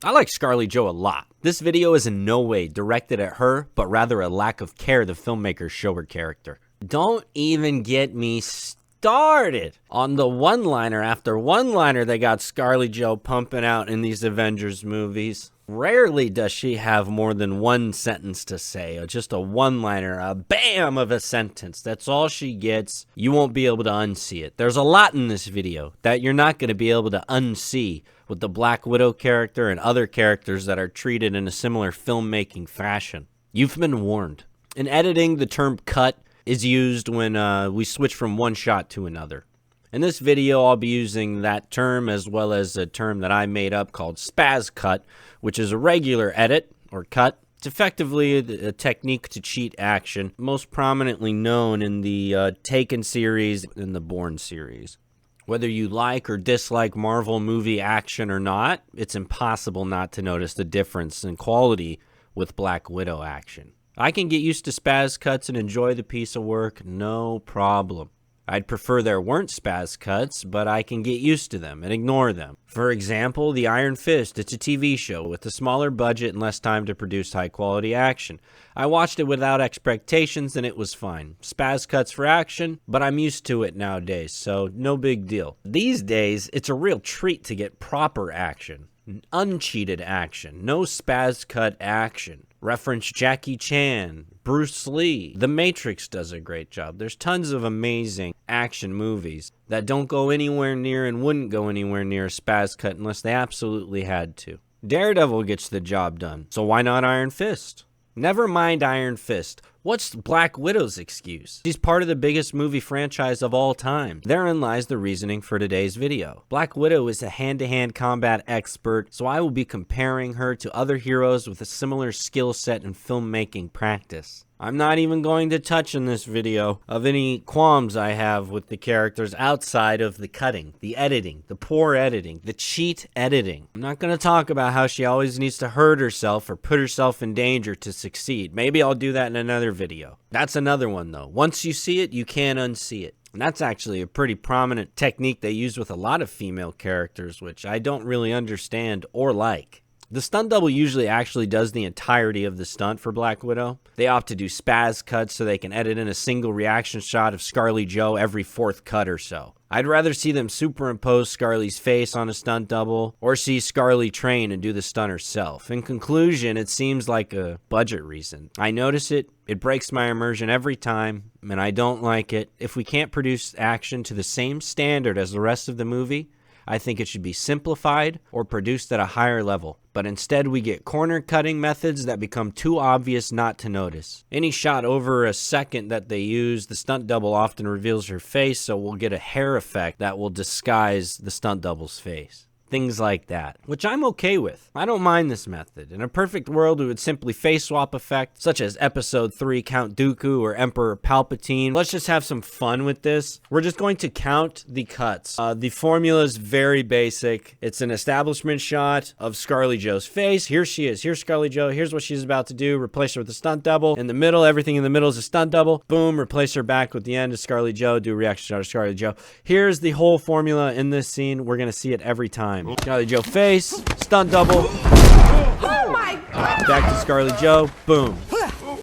I like Scarlett Joe a lot. This video is in no way directed at her, but rather a lack of care the filmmakers show her character. Don't even get me started on the one-liner after one-liner they got Scarlett Joe pumping out in these Avengers movies. Rarely does she have more than one sentence to say, or just a one-liner, a bam of a sentence. That's all she gets. You won't be able to unsee it. There's a lot in this video that you're not going to be able to unsee with the Black Widow character and other characters that are treated in a similar filmmaking fashion. You've been warned. In editing, the term cut is used when we switch from one shot to another. In this video, I'll be using that term as well as a term that I made up called spaz cut, which is a regular edit or cut. It's effectively a technique to cheat action, most prominently known in the Taken series and the Bourne series. Whether you like or dislike Marvel movie action or not, it's impossible not to notice the difference in quality with Black Widow action. I can get used to spaz cuts and enjoy the piece of work, no problem. I'd prefer there weren't spaz cuts, but I can get used to them and ignore them. For example, the Iron Fist, it's a TV show with a smaller budget and less time to produce high-quality action. I watched it without expectations and it was fine. Spaz cuts for action, but I'm used to it nowadays, so no big deal. These days, it's a real treat to get proper action. Uncheated action, no spaz cut action. Reference Jackie Chan, Bruce Lee. The Matrix does a great job. There's tons of amazing action movies that don't go anywhere near and wouldn't go anywhere near a spaz cut unless they absolutely had to. Daredevil gets the job done, so why not Iron Fist? Never mind Iron Fist. What's Black Widow's excuse? She's part of the biggest movie franchise of all time. Therein lies the reasoning for today's video. Black Widow is a hand-to-hand combat expert, so I will be comparing her to other heroes with a similar skill set and filmmaking practice. I'm not even going to touch in this video of any qualms I have with the characters outside of the cutting, the editing, the poor editing, the cheat editing. I'm not going to talk about how she always needs to hurt herself or put herself in danger to succeed. Maybe I'll do that in another video. That's another one though. Once you see it, you can't unsee it. And that's actually a pretty prominent technique they use with a lot of female characters, which I don't really understand or like. The stunt double usually actually does the entirety of the stunt for Black Widow. They opt to do spaz cuts so they can edit in a single reaction shot of Scarlett Joe every fourth cut or so. I'd rather see them superimpose Scarlett's face on a stunt double or see Scarlett train and do the stunt herself. In conclusion, it seems like a budget reason. I notice it, it breaks my immersion every time, and I don't like it. If we can't produce action to the same standard as the rest of the movie, I think it should be simplified or produced at a higher level. But instead we get corner cutting methods that become too obvious not to notice. Any shot over a second that they use, the stunt double often reveals her face, so we'll get a hair effect that will disguise the stunt double's face. Things like that, which I'm okay with. I don't mind this method. In a perfect world, we would simply face swap effect, such as Episode 3 Count Dooku or Emperor Palpatine. Let's just have some fun with this. We're just going to count the cuts. The formula is very basic. It's an establishment shot of Scarlett Joe's face. Here she is. Here's Scarlett Joe. Here's what she's about to do. Replace her with a stunt double. In the middle, everything in the middle is a stunt double. Boom, replace her back with the end of Scarlett Joe. Do a reaction shot of Scarlett Joe. Here's the whole formula in this scene. We're going to see it every time. Scarlett Joe face, stunt double. Oh my God. Back to Scarlett Joe, boom.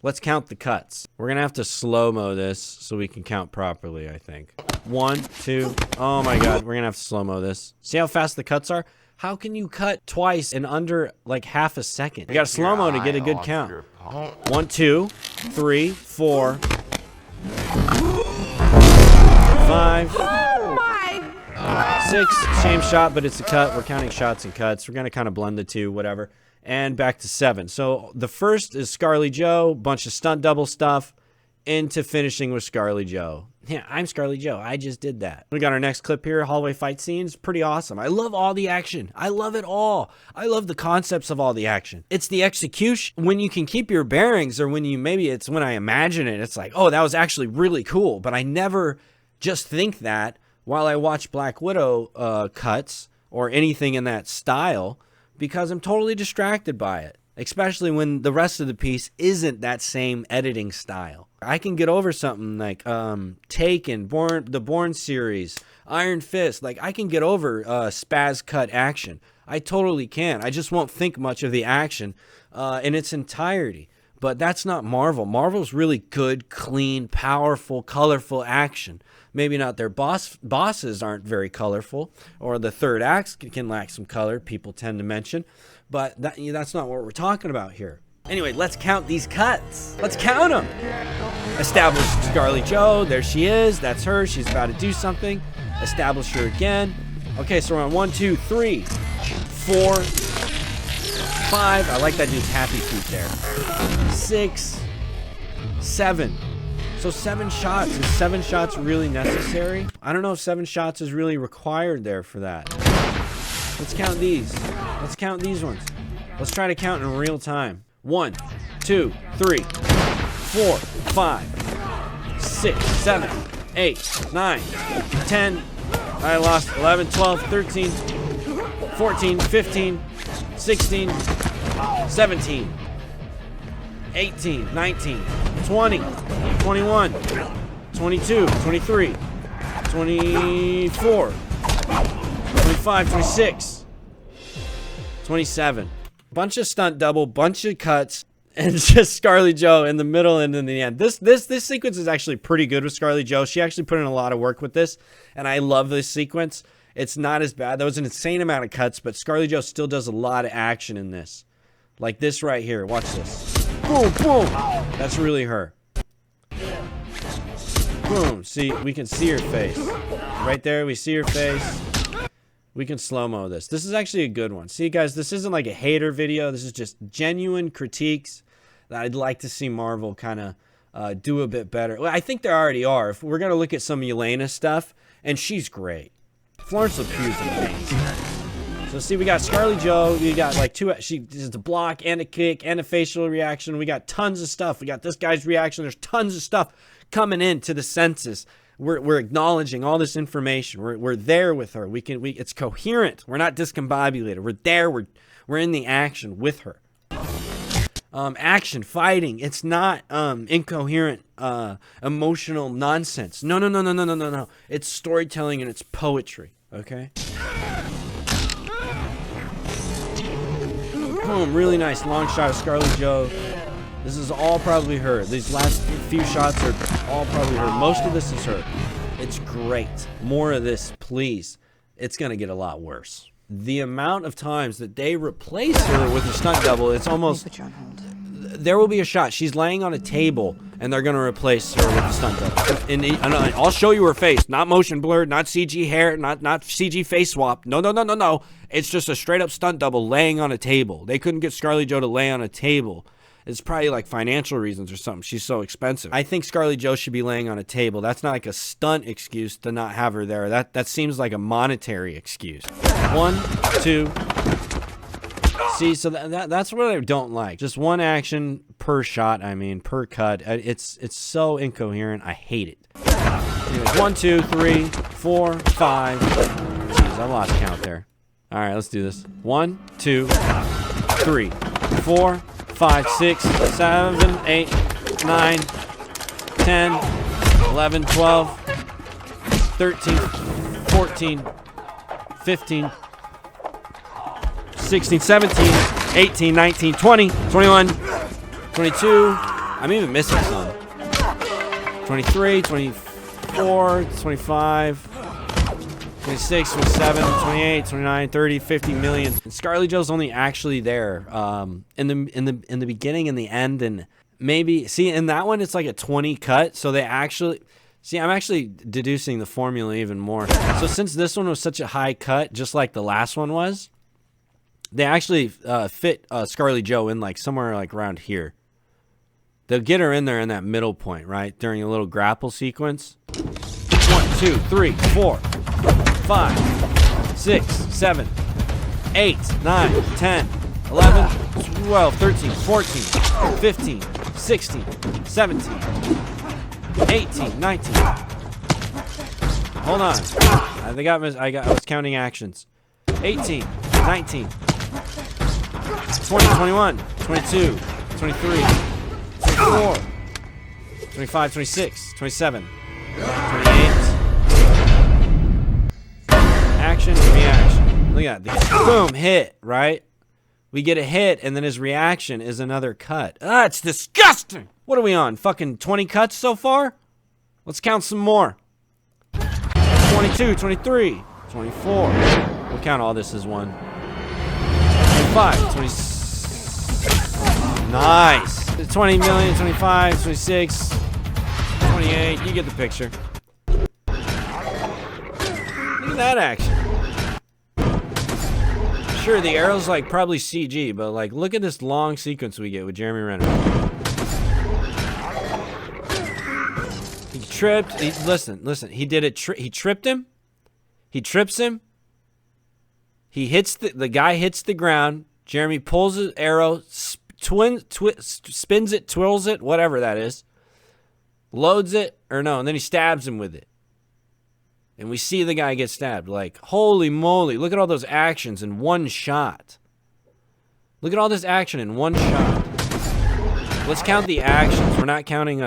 Let's count the cuts. We're gonna have to slow-mo this so we can count properly, I think. 1, 2, oh my God, we're gonna have to slow-mo this. See how fast the cuts are? How can you cut twice in under like half a second? You gotta slow-mo to get a good count. 1, 2, 3, 4, 5, 6, same shot, but it's a cut. We're counting shots and cuts. We're going to kind of blend the two, whatever. And back to 7. So the first is Scarlett Joe, bunch of stunt double stuff, into finishing with Scarlett Joe. Yeah, I'm Scarlett Joe. I just did that. We got our next clip here, hallway fight scenes. Pretty awesome. I love all the action. I love it all. I love the concepts of all the action. It's the execution. When you can keep your bearings, or when you, maybe it's when I imagine it, it's like, oh, that was actually really cool. But I never just think that while I watch Black Widow cuts or anything in that style, because I'm totally distracted by it, especially when the rest of the piece isn't that same editing style. I can get over something like Taken, the Bourne series, Iron Fist. Like, I can get over spaz cut action. I totally can. I just won't think much of the action in its entirety. But that's not Marvel. Marvel's really good, clean, powerful, colorful action. Maybe not their bosses aren't very colorful, or the third act can lack some color, people tend to mention. But that's not what we're talking about here. Anyway, let's count these cuts. Let's count them. Establish Scarlet Joe. There she is. That's her. She's about to do something. Establish her again. Okay, so we're on 1, 2, 3, 4, 5. I like that dude's happy feet there. 6, 7. So 7 shots. Is 7 shots really necessary? I don't know if 7 shots is really required there for that. Let's count these. Let's count these ones. Let's try to count in real time. 1, 2, 3, 4, 5, 6, 7, 8, 9, 10. I lost 11, 12, 13, 14, 15, 16, 17, 18, 19, 20, 21, 22, 23, 24, 25, 26, 27. Bunch of stunt double, bunch of cuts, and just Scarlet Joe in the middle and in the end. This sequence is actually pretty good with Scarlet Joe. She actually put in a lot of work with this, and I love this sequence. It's not as bad. There was an insane amount of cuts, but Scarlet Joe still does a lot of action in this. Like this right here. Watch this. Boom, boom. That's really her. Boom. See, we can see her face. Right there, we see her face. We can slow-mo this. This is actually a good one. See, guys, this isn't like a hater video. This is just genuine critiques that I'd like to see Marvel kind of do a bit better. Well, I think they already are. If we're going to look at some Yelena stuff, and she's great. Florence Pugh's amazing. So, see, we got Scarlet Joe. We got like she does the block and a kick and a facial reaction. We got tons of stuff. We got this guy's reaction. There's tons of stuff coming into the senses. We're acknowledging all this information. We're there with her. It's coherent. We're not discombobulated. We're there. We're in the action with her. Action, fighting. It's not incoherent, emotional nonsense. No. It's storytelling and it's poetry. Okay. Boom. Really nice long shot of Scarlet Joe. This is all probably her. These last few shots are all probably her. Most of this is her. It's great. More of this, please. It's going to get a lot worse. The amount of times that they replace her with a stunt double, it's almost... There will be a shot. She's laying on a table, and they're going to replace her with a stunt double. And I'll show you her face. Not motion blurred, not CG hair, not CG face swap. No. It's just a straight-up stunt double laying on a table. They couldn't get Scarlet Joe to lay on a table. It's probably like financial reasons or something. She's so expensive. I think Scarlet Joe should be laying on a table. That's not like a stunt excuse to not have her there. That seems like a monetary excuse. 1, 2. See, so that's what I don't like. Just one action per shot. I mean, per cut. It's so incoherent. I hate it. Anyways, 1, 2, 3, 4, 5. Jeez, I lost count there. All right, let's do this. 1, 2, 3, 4, 5, 6, 7, 8, 9, 10, 11, 12, 13, 14, 15, 16, 17, 18, 19, 20, 21, 22. I'm even missing some. 23, 24, 25, 26, 27, 28, 29, 30, 50 million. And Scarlet Joe's only actually there in the beginning and the end, and maybe see in that one it's like a 20 cut. So they actually see. I'm actually deducing the formula even more. So since this one was such a high cut, just like the last one was, they actually fit Scarlet Joe in like somewhere like around here. They'll get her in there in that middle point, right, during a little grapple sequence. 1, 2, 3, 4, 5, 6, 7, 8, 9, 10, 11, 12, 13, 14, 15, 16, 17, 18, 19. Hold on. I was counting actions. 18, 19, 20, 21, 22, 23, 24, 25, 26, 27, 28. Action, reaction. Look at that. Boom, hit, right? We get a hit, and then his reaction is another cut. Ah, it's disgusting. What are we on? Fucking 20 cuts so far? Let's count some more. 22, 23, 24. We'll count all this as one. 25, 26. Nice. 20 million, 25, 26, 28. You get the picture. Look at that action. Sure, the arrow's like probably CG, but like look at this long sequence we get with Jeremy Renner. He tripped. Listen. He did it. He tripped him. He trips him. He hits the guy hits the ground. Jeremy pulls his arrow, spins it, twirls it, whatever that is. Loads it, and then he stabs him with it. And we see the guy get stabbed. Like, holy moly, look at all those actions in one shot. Look at all this action in one shot. Let's count the actions. We're not counting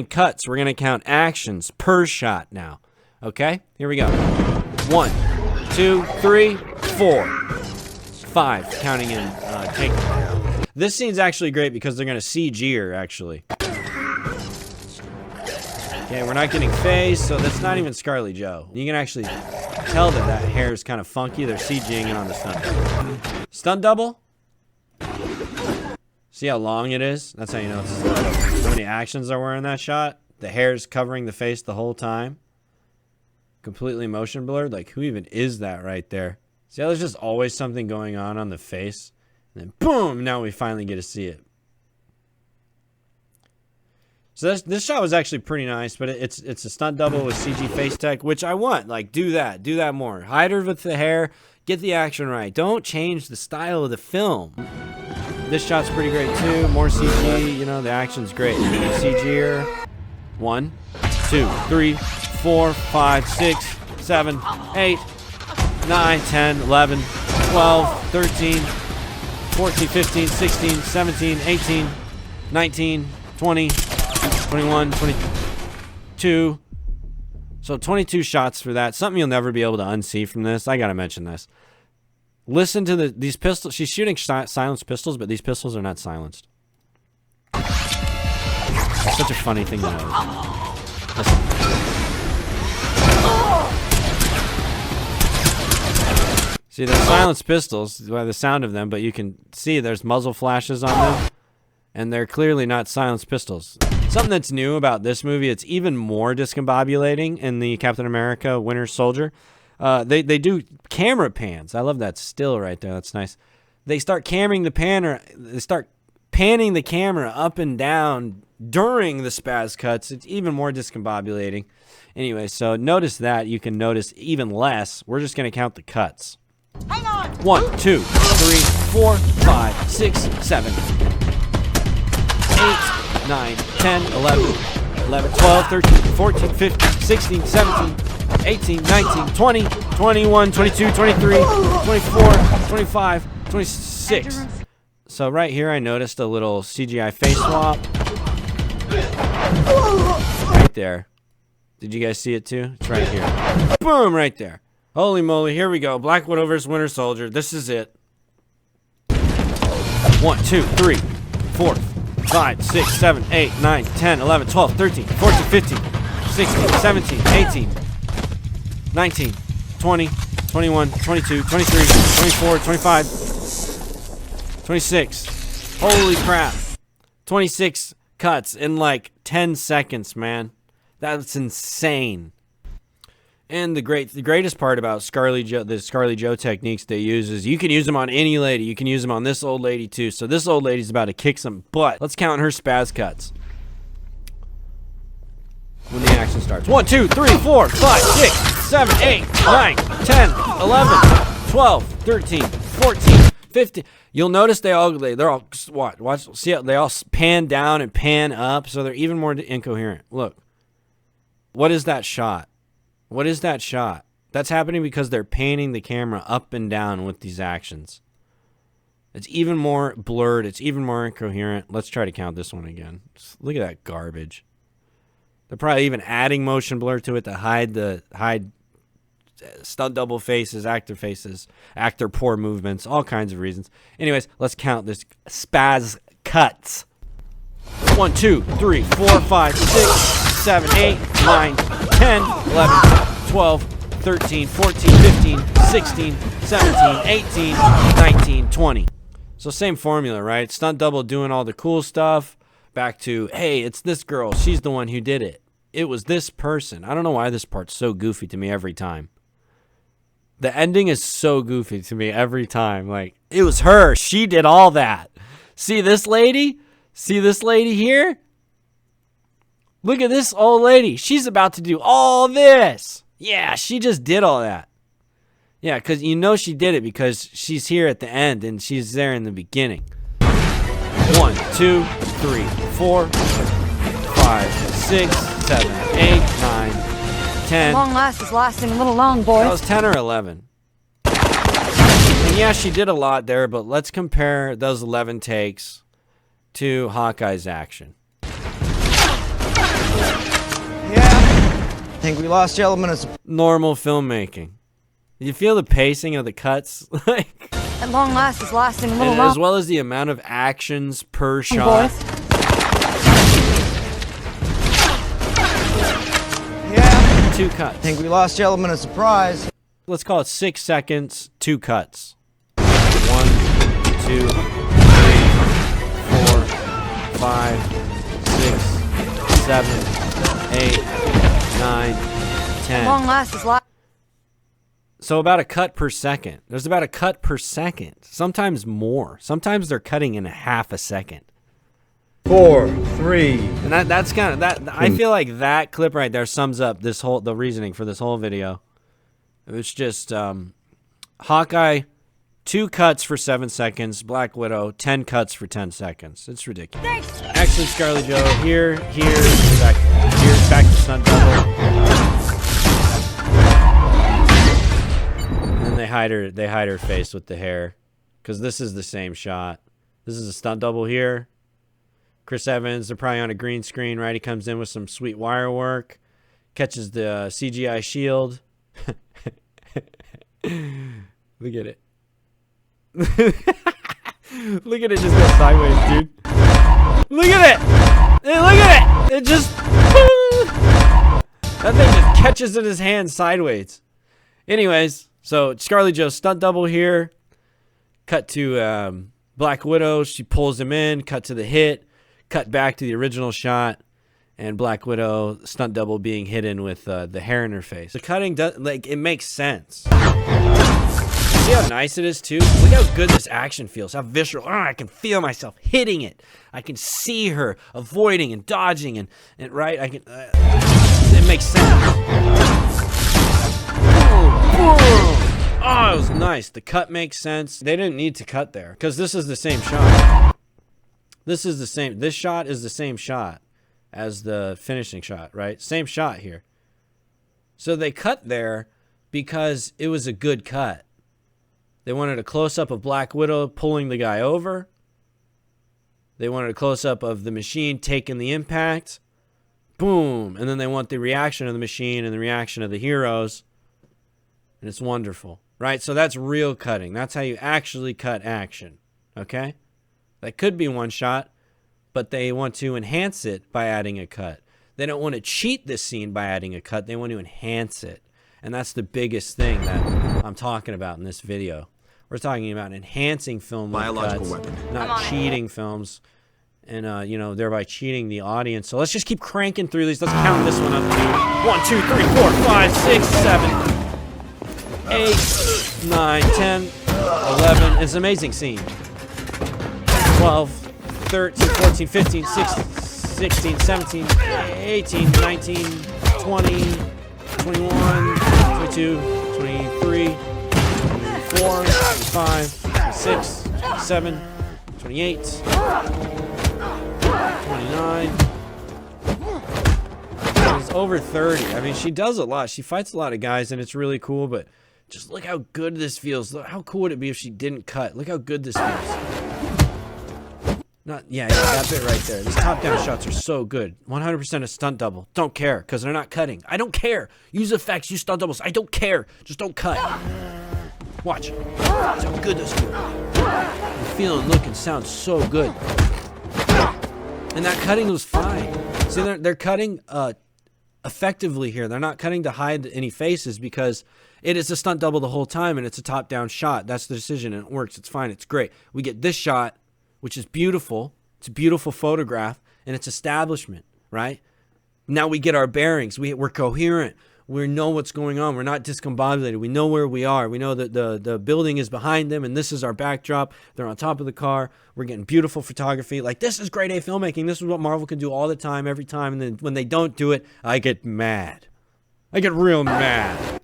cuts. We're gonna count actions per shot now. Okay? Here we go. 1, 2, 3, 4, 5. Counting in take. This scene's actually great because they're gonna CG her actually. Okay, we're not getting face, so that's not even Scarlett Joe. You can actually tell that hair is kind of funky. They're CGing it on the stunt double. Stunt double? See how long it is? That's how you know it's a stunt double. How many actions there were in that shot? The hair's covering the face the whole time. Completely motion blurred. Like, who even is that right there? See how there's just always something going on the face? And then boom, now we finally get to see it. So this shot was actually pretty nice, but it's a stunt double with CG face tech, which I want. Like, do that more. Hide her with the hair, get the action right. Don't change the style of the film. This shot's pretty great too. More CG, you know, the action's great. CG her. 1, 2, 3, 4, 5, 6, 7, 8, 9, 10, 11, 12, 13, 14, 15, 16, 17, 18, 19, 20. 21, 22. So 22 shots for that. Something you'll never be able to unsee from this. I gotta mention this. Listen to these pistols. She's shooting silenced pistols, but these pistols are not silenced. It's such a funny thing to know. Listen. See, they're silenced pistols by the sound of them, but you can see there's muzzle flashes on them, and they're clearly not silenced pistols. Something that's new about this movie, it's even more discombobulating in the Captain America Winter Soldier. They do camera pans. I love that still right there. That's nice. They start panning the camera up and down during the spaz cuts. It's even more discombobulating. Anyway, so notice that. You can notice even less. We're just going to count the cuts. Hang on. 1, 2, 3, 4, 5, 6, 7, 8, 9, 10, 11, 12, 13, 14, 15, 16, 17, 18, 19, 20, 21, 22, 23, 24, 25, 26. So right here I noticed a little CGI face swap. Right there. Did you guys see it too? It's right here. Boom, right there. Holy moly, here we go. Black Widow vs. Winter Soldier. This is it. 1, 2, 3, 4, 5, 6, 7, 8, 9, 10, 11, 12, 13, 14, 15, 16, 17, 18, 19, 20, 21, 22, 23, 24, 25, 26. Holy crap. 26 cuts in like 10 seconds, man. That's insane. And the greatest part about the Scarlett Joe techniques they use is you can use them on any lady. You can use them on this old lady too. So this old lady's about to kick some butt. Let's count her spaz cuts. When the action starts. 1, 2, 3, 4, 5, 6, 7, 8, 9, 10, 11, 12, 13, 14, 15. You'll notice they're all watch. See how they all pan down and pan up, so they're even more incoherent. Look. What is that shot? What is that shot? That's happening because they're panning the camera up and down with these actions. It's even more blurred. It's even more incoherent. Let's try to count this one again. Just look at that garbage. They're probably even adding motion blur to it to hide stunt double faces, actor poor movements, all kinds of reasons. Anyways, let's count this spaz cuts. 1, 2, 3, 4, 5, 6, 7, 8, 9, 10, 11, 12, 13, 14, 15, 16, 17, 18, 19, 20. So same formula, right? Stunt double doing all the cool stuff. Back to, hey, it's this girl. She's the one who did it. It was this person. I don't know why this part's so goofy to me every time. The ending is so goofy to me every time. Like, it was her. She did all that. See this lady? See this lady here? Look at this old lady. She's about to do all this. Yeah, she just did all that. Yeah, because you know she did it because she's here at the end and she's there in the beginning. 1, 2, 3, 4, 5, 6, 7, 8, 9, 10. Long last is lasting a little long, boys. That was 10 or 11. And yeah, she did a lot there, but let's compare those 11 takes to Hawkeye's action. Yeah, I think we lost the element of Normal filmmaking. You feel the pacing of the cuts? Like, At long last is lasting a little and long, as well as the amount of actions per shot. boys. Yeah, 2 cuts. I think we lost the element of surprise. Let's call it 6 seconds, 2 cuts. 1, 2, 3, 4, 5, 6, 7, 8, 9, 10. Long last is lasting. So about a cut per second. There's about a cut per second. Sometimes more. Sometimes they're cutting in a half a second. 4, 3. And that's kind of that. I feel like that clip right there sums up the reasoning for this whole video. It's just Hawkeye, 2 cuts for 7 seconds. Black Widow, 10 cuts for 10 seconds. It's ridiculous. Actually, Scarlet Joe here, back to stunt double. And then they hide her face with the hair, because this is the same shot. This is a stunt double here. Chris Evans, they're probably on a green screen, right? He comes in with some sweet wire work, catches the CGI shield. Look at it. Look at it just go sideways, dude. Look at it! Hey, look at it! It just... That thing just catches in his hand sideways. Anyways, so Scarlet Joe stunt double here. Cut to Black Widow. She pulls him in. Cut to the hit. Cut back to the original shot. And Black Widow stunt double being hidden with the hair in her face. The cutting does, like, it makes sense. See how nice it is too? Look how good this action feels. How visceral. Oh, I can feel myself hitting it. I can see her avoiding and dodging and right. I can. It makes sense. Oh, it was nice. The cut makes sense. They didn't need to cut there because this is the same shot. This is the same. This shot is the same shot as the finishing shot, right? Same shot here. So they cut there because it was a good cut. They wanted a close-up of Black Widow pulling the guy over. They wanted a close-up of the machine taking the impact. Boom. And then they want the reaction of the machine and the reaction of the heroes. And it's wonderful, right? So that's real cutting. That's how you actually cut action, okay? That could be one shot, but they want to enhance it by adding a cut. They don't want to cheat this scene by adding a cut. They want to enhance it. And that's the biggest thing that I'm talking about in this video. We're talking about enhancing film with cuts, not cheating films, and thereby cheating the audience. So let's just keep cranking through these. Let's count this one up. 1, 2, 3, 4, 5, 6, 7, 8, 9, 10, 11. It's an amazing scene. 12, 13, 14, 15, 16, 17, 18, 19, 20, 21, 22, 23, 24, 25, 26, 27, 28, 29. It's over 30. I mean, she does a lot. She fights a lot of guys, and it's really cool, but just look how good this feels. How cool would it be if she didn't cut? Look how good this feels. Yeah, that bit right there. These top-down shots are so good. 100% a stunt double. Don't care, because they're not cutting. I don't care. Use effects, use stunt doubles. I don't care. Just don't cut. Watch. That's how good this feels. The feel and look and sound so good. And that cutting was fine. See, they're cutting effectively here. They're not cutting to hide any faces because it is a stunt double the whole time, and it's a top-down shot. That's the decision, and it works. It's fine. It's great. We get this shot, which is beautiful. It's a beautiful photograph, and it's establishment, right? Now we get our bearings. We're coherent. We know what's going on. We're not discombobulated. We know where we are. We know that the building is behind them, and this is our backdrop. They're on top of the car. We're getting beautiful photography. Like, this is grade A filmmaking. This is what Marvel can do all the time, every time. And then when they don't do it, I get mad. I get real mad.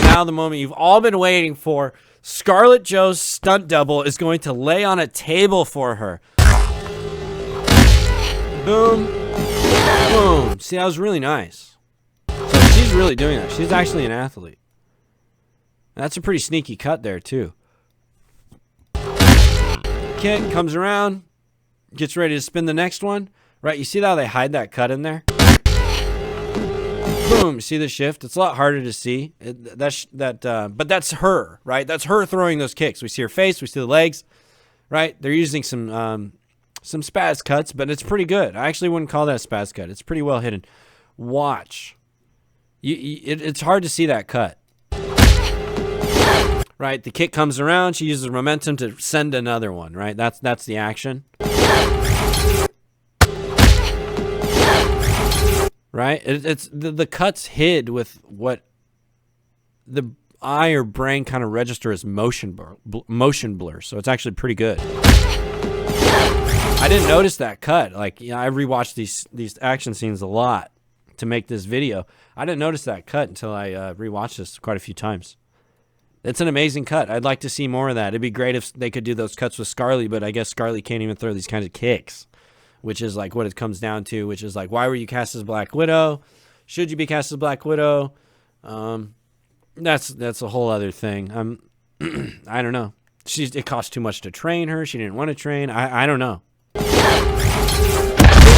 Now the moment you've all been waiting for. Scarlett Jo's stunt double is going to lay on a table for her. Boom. Boom. See, that was really nice. So she's really doing that. She's actually an athlete. That's a pretty sneaky cut there, too. Kid comes around, gets ready to spin the next one. Right, you see how they hide that cut in there? Boom, see the shift? It's a lot harder to see. But that's her, right? That's her throwing those kicks. We see her face, we see the legs, right? They're using some spaz cuts, but it's pretty good. I actually wouldn't call that a spaz cut. It's pretty well hidden. Watch. It's hard to see that cut. Right, the kick comes around. She uses momentum to send another one, right? That's the action. Right? It's the cuts hid with what the eye or brain kind of register as motion blur. So it's actually pretty good. I didn't notice that cut. Like, you know, I rewatched these action scenes a lot to make this video. I didn't notice that cut until I rewatched this quite a few times. It's an amazing cut. I'd like to see more of that. It'd be great if they could do those cuts with Scarlett, but I guess Scarlett can't even throw these kinds of kicks, which is like what it comes down to, which is like, why were you cast as Black Widow? Should you be cast as Black Widow? That's a whole other thing. I don't know. It cost too much to train her. She didn't want to train. I don't know.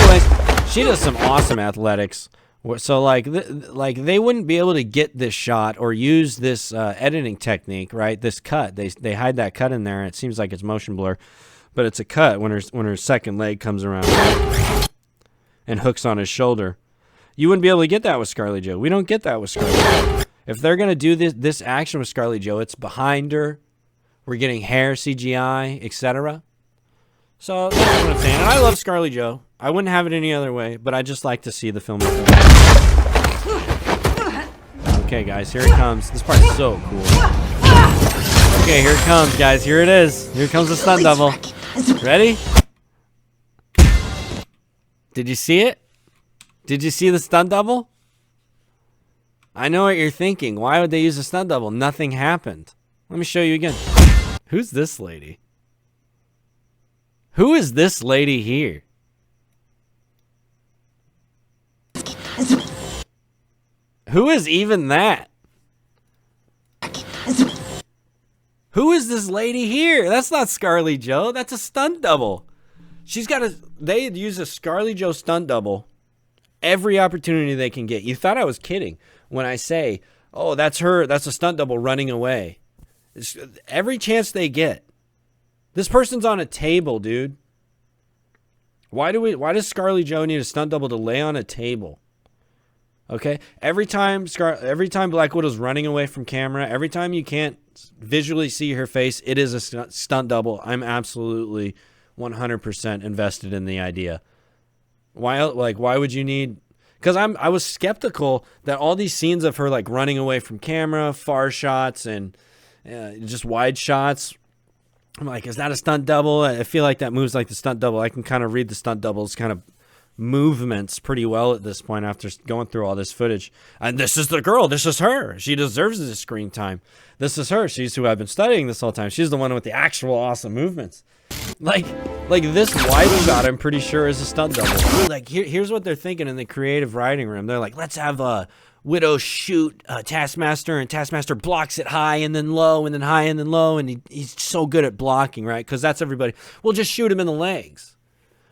Anyways, she does some awesome athletics. So like they wouldn't be able to get this shot or use this editing technique, right? This cut, they hide that cut in there. And it seems like it's motion blur, but it's a cut when her second leg comes around, right? And hooks on his shoulder. You wouldn't be able to get that with Scarlett Jo. We don't get that with Scarlett Jo. If they're gonna do this action with Scarlett Jo, it's behind her. We're getting hair CGI, etc. So that's what I'm saying. And I love Scarlett Jo. I wouldn't have it any other way, but I just like to see the film. Okay, guys, here it comes. This part is so cool. Okay, here it comes, guys. Here it is. Here comes the stunt double. Ready? Did you see it? Did you see the stunt double? I know what you're thinking. Why would they use a stunt double? Nothing happened. Let me show you again. Who's this lady? Who is this lady here? Who is even that? Who is this lady here? That's not Scarlett Jo. That's a stunt double. They use a Scarlett Jo stunt double every opportunity they can get. You thought I was kidding when I say, oh, that's her. That's a stunt double running away. Every chance they get. This person's on a table, dude. Why does Scarlett Jo need a stunt double to lay on a table? Okay? Every time Black Widow's running away from camera, every time you can't visually see her face, it is a stunt double. I'm absolutely 100% invested in the idea. Why would you need... Because I was skeptical that all these scenes of her like running away from camera, far shots, and just wide shots... I'm like, is that a stunt double? I feel like that moves like the stunt double. I can kind of read the stunt double's kind of movements pretty well at this point after going through all this footage. And this is the girl. This is her. She deserves this screen time. This is her. She's who I've been studying this whole time. She's the one with the actual awesome movements. Like this wide shot, I'm pretty sure is a stunt double. Like here's what they're thinking in the creative writing room. They're like, let's have Widow shoot Taskmaster, and Taskmaster blocks it high and then low and then high and then low, and he's so good at blocking, right? Because that's everybody. We'll just shoot him in the legs,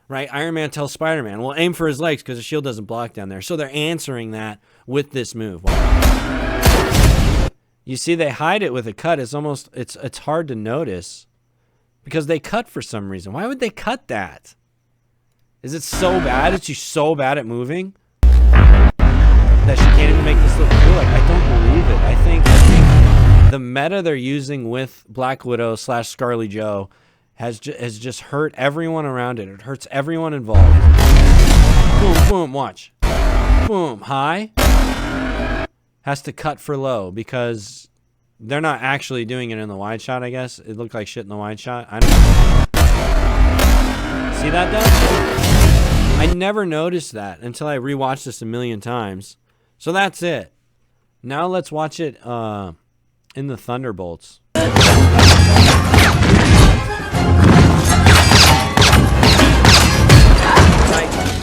right? Iron Man tells Spider-Man, we'll aim for his legs because the shield doesn't block down there. So they're answering that with this move. Wow. You see, they hide it with a cut. It's almost, it's hard to notice because they cut for some reason. Why would they cut that? Is it so bad? Is she so bad at moving that she can't even make this look cool? Like, I don't believe it. I think the meta they're using with Black Widow / Scarlet Joe has just hurt everyone around it. It hurts everyone involved. Boom, boom, watch. Boom, high. Has to cut for low because they're not actually doing it in the wide shot, I guess. It looked like shit in the wide shot. I don't know. See that, though? I never noticed that until I rewatched this a million times. So that's it. Now let's watch it in the Thunderbolts.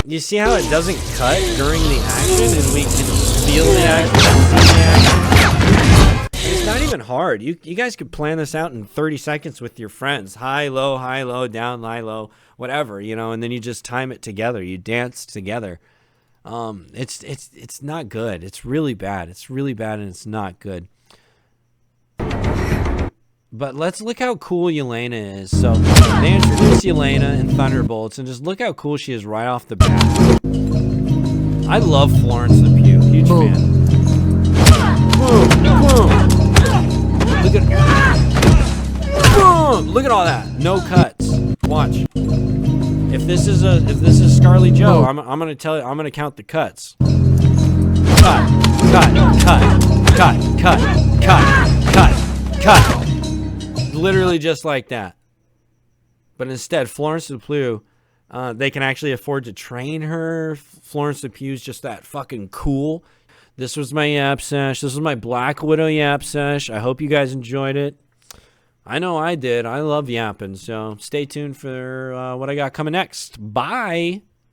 You see how it doesn't cut during the action and we can feel the action, see the action? It's not even hard. You guys could plan this out in 30 seconds with your friends. High, low, down, high, low, whatever, you know, and then you just time it together. You dance together. It's not good. It's really bad. It's really bad and it's not good. But let's look how cool Yelena is. So they introduce Yelena in Thunderbolts, and just look how cool she is right off the bat. I love Florence the Pugh. Huge fan. Boom, boom. Look at, boom. Look at all that. No cuts. Watch. If this is Scarlet Joe, I'm gonna tell you. I'm gonna count the cuts. Cut, cut, cut, cut, cut, cut, cut, cut. Literally just like that. But instead, Florence the Pugh, they can actually afford to train her. Florence the Pugh's just that fucking cool. This was my Yap Sesh. This was my Black Widow Yap Sesh. I hope you guys enjoyed it. I know I did. I love yapping. So stay tuned for what I got coming next. Bye.